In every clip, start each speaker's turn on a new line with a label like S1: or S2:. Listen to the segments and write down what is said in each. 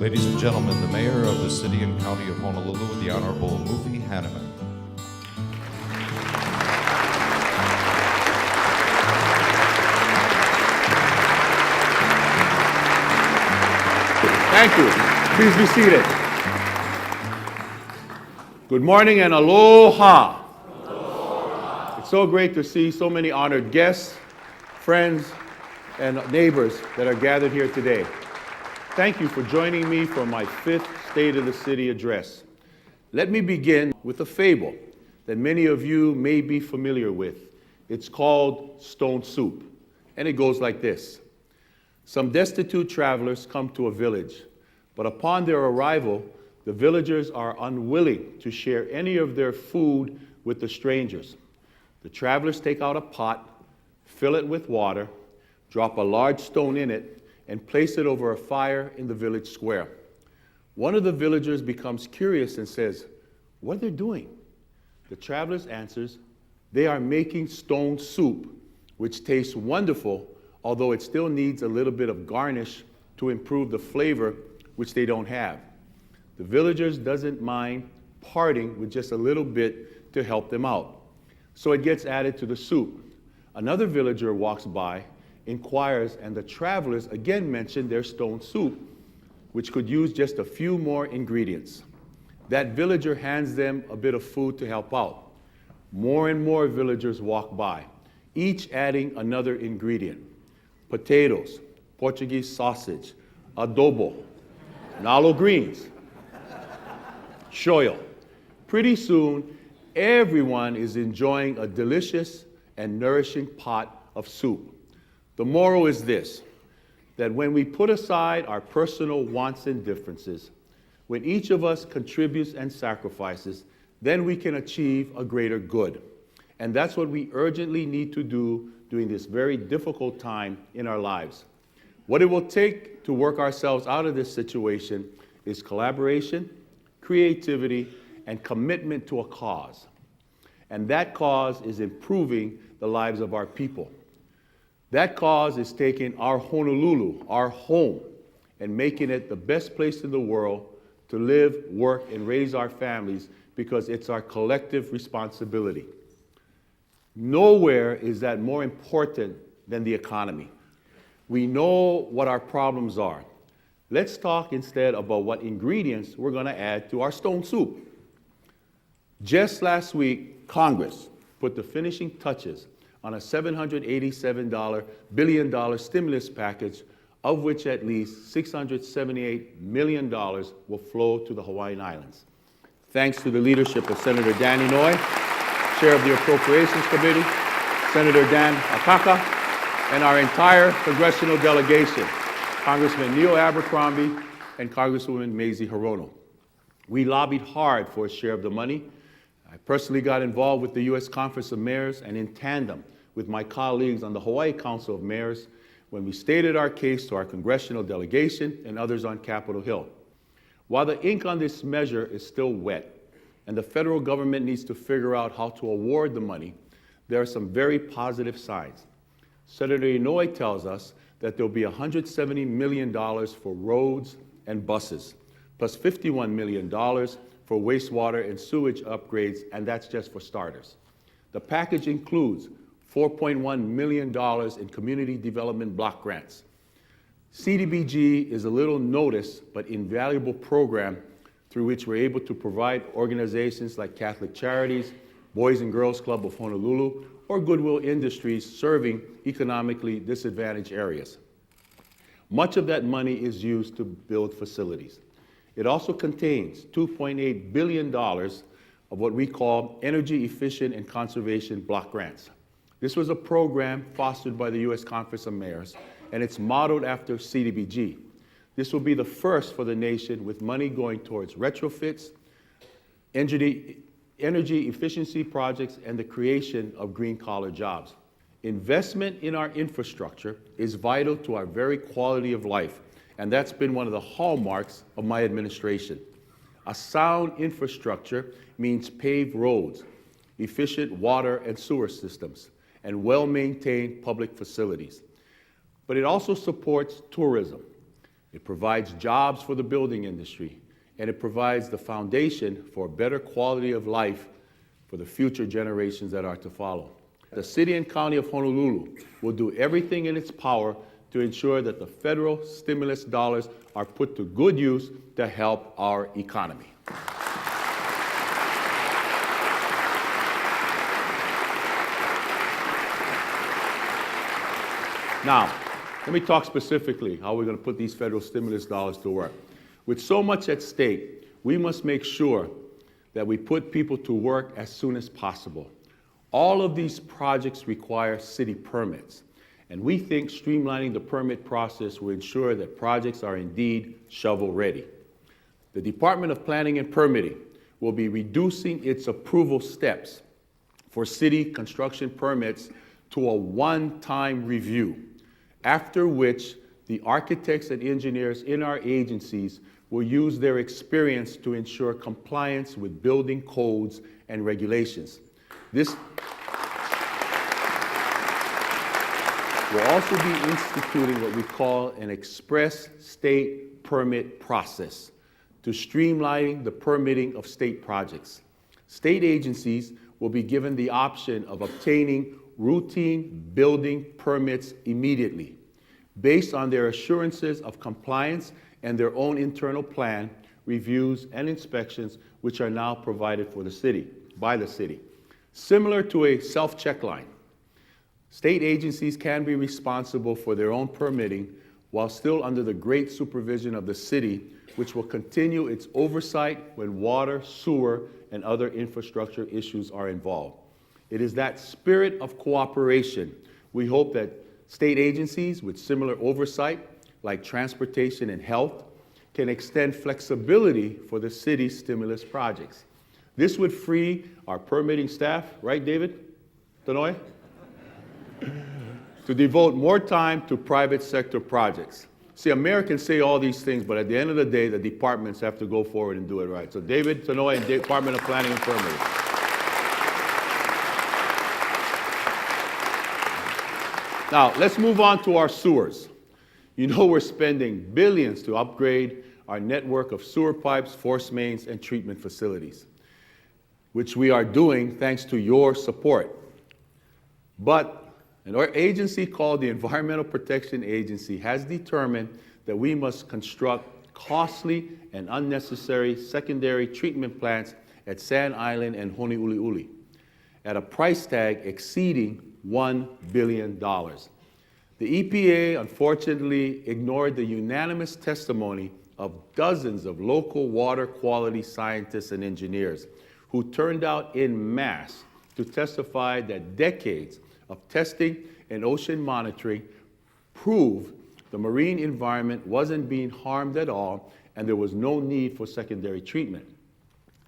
S1: Ladies and gentlemen, the Mayor of the City and County of Honolulu, the Honorable Mufi Hannemann.
S2: Thank you. Please be seated. Good morning and aloha. Aloha. It's so great to see so many honored guests, friends, and neighbors that are gathered here today. Thank you for joining me for my 5th State of the City address. Let me begin with a fable that many of you may be familiar with. It's called Stone Soup, and it goes like this. Some destitute travelers come to a village, but upon their arrival, the villagers are unwilling to share any of their food with the strangers. The travelers take out a pot, fill it with water, drop a large stone in it, and place it over a fire in the village square. One of the villagers becomes curious and says, "What are they doing?" The travelers answers, "They are making stone soup, which tastes wonderful, although it still needs a little bit of garnish to improve the flavor, which they don't have." The villagers doesn't mind parting with just a little bit to help them out. So it gets added to the soup. Another villager walks by, inquires, and the travelers again mention their stone soup, which could use just a few more ingredients. That villager hands them a bit of food to help out. More and more villagers walk by, each adding another ingredient. Potatoes, Portuguese sausage, adobo, nalo greens, shoyu. Pretty soon, everyone is enjoying a delicious and nourishing pot of soup. The moral is this, that when we put aside our personal wants and differences, when each of us contributes and sacrifices, then we can achieve a greater good. And that's what we urgently need to do during this very difficult time in our lives. What it will take to work ourselves out of this situation is collaboration, creativity, and commitment to a cause. And that cause is improving the lives of our people. That cause is taking our Honolulu, our home, and making it the best place in the world to live, work, and raise our families because it's our collective responsibility. Nowhere is that more important than the economy. We know what our problems are. Let's talk instead about what ingredients we're going to add to our stone soup. Just last week, Congress put the finishing touches on a $787 billion stimulus package, of which at least $678 million will flow to the Hawaiian Islands. Thanks to the leadership of Senator Dan Inouye, Chair of the Appropriations Committee, Senator Dan Akaka, and our entire congressional delegation, Congressman Neil Abercrombie and Congresswoman Mazie Hirono. We lobbied hard for a share of the money. I personally got involved with the U.S. Conference of Mayors and in tandem with my colleagues on the Hawaii Council of Mayors when we stated our case to our congressional delegation and others on Capitol Hill. While the ink on this measure is still wet and the federal government needs to figure out how to award the money, there are some very positive signs. Senator Inouye tells us that there will be $170 million for roads and buses, plus $51 million for wastewater and sewage upgrades, and that's just for starters. The package includes $4.1 million in community development block grants. CDBG is a little noticed but invaluable program through which we're able to provide organizations like Catholic Charities, Boys and Girls Club of Honolulu, or Goodwill Industries serving economically disadvantaged areas. Much of that money is used to build facilities. It also contains $2.8 billion of what we call energy efficient and conservation block grants. This was a program fostered by the U.S. Conference of Mayors, and it's modeled after CDBG. This will be the first for the nation with money going towards retrofits, energy efficiency projects, and the creation of green-collar jobs. Investment in our infrastructure is vital to our very quality of life, and that's been one of the hallmarks of my administration. A sound infrastructure means paved roads, efficient water and sewer systems, and well-maintained public facilities. But it also supports tourism. It provides jobs for the building industry, and it provides the foundation for a better quality of life for the future generations that are to follow. The City and County of Honolulu will do everything in its power to ensure that the federal stimulus dollars are put to good use to help our economy. Now, let me talk specifically how we're going to put these federal stimulus dollars to work. With so much at stake, we must make sure that we put people to work as soon as possible. All of these projects require city permits, and we think streamlining the permit process will ensure that projects are indeed shovel-ready. The Department of Planning and Permitting will be reducing its approval steps for city construction permits to a one-time review, after which the architects and engineers in our agencies will use their experience to ensure compliance with building codes and regulations. This will also be instituting what we call an express state permit process to streamline the permitting of state projects. State agencies will be given the option of obtaining routine building permits immediately, based on their assurances of compliance and their own internal plan, reviews, and inspections, which are now provided for the city, by the city. Similar to a self-check line, state agencies can be responsible for their own permitting while still under the great supervision of the city, which will continue its oversight when water, sewer, and other infrastructure issues are involved. It is that spirit of cooperation we hope that state agencies with similar oversight, like transportation and health, can extend flexibility for the city's stimulus projects. This would free our permitting staff, right, David Tanoy, to devote more time to private sector projects. See, Americans say all these things, but at the end of the day, the departments have to go forward and do it right. So David Tanoy and Department of Planning and Permitting. Now, let's move on to our sewers. You know we're spending billions to upgrade our network of sewer pipes, force mains, and treatment facilities, which we are doing thanks to your support. But an agency called the Environmental Protection Agency has determined that we must construct costly and unnecessary secondary treatment plants at Sand Island and Honouliuli at a price tag exceeding $1 billion. The EPA unfortunately ignored the unanimous testimony of dozens of local water quality scientists and engineers who turned out en masse to testify that decades of testing and ocean monitoring proved the marine environment wasn't being harmed at all and there was no need for secondary treatment.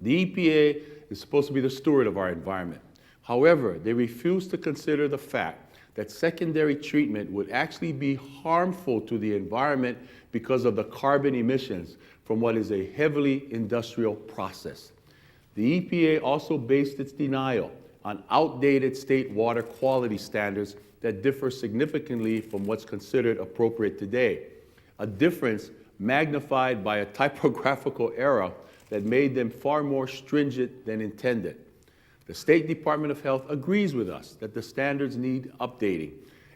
S2: The EPA is supposed to be the steward of our environment. However, they refuse to consider the fact that secondary treatment would actually be harmful to the environment because of the carbon emissions from what is a heavily industrial process. The EPA also based its denial on outdated state water quality standards that differ significantly from what's considered appropriate today, a difference magnified by a typographical error that made them far more stringent than intended. The State Department of Health agrees with us that the standards need updating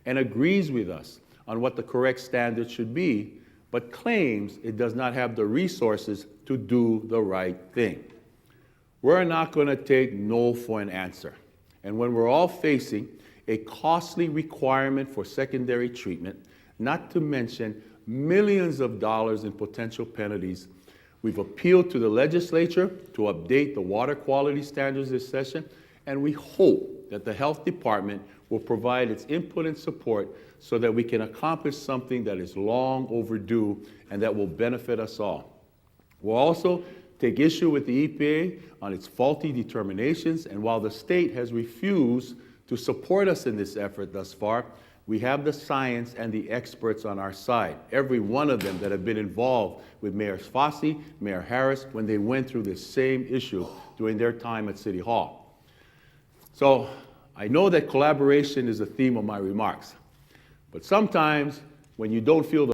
S2: and agrees with us on what the correct standards should be, but claims it does not have the resources to do the right thing. We're not going to take no for an answer. And when we're all facing a costly requirement for secondary treatment, not to mention millions of dollars in potential penalties, we've appealed to the legislature to update the water quality standards this session, and we hope that the Health Department will provide its input and support so that we can accomplish something that is long overdue and that will benefit us all. We'll also take issue with the EPA on its faulty determinations, and while the state has refused to support us in this effort thus far, we have the science and the experts on our side, every one of them that have been involved with Mayor Fossey, Mayor Harris, when they went through this same issue during their time at City Hall. So I know that collaboration is the theme of my remarks, but sometimes when you don't feel the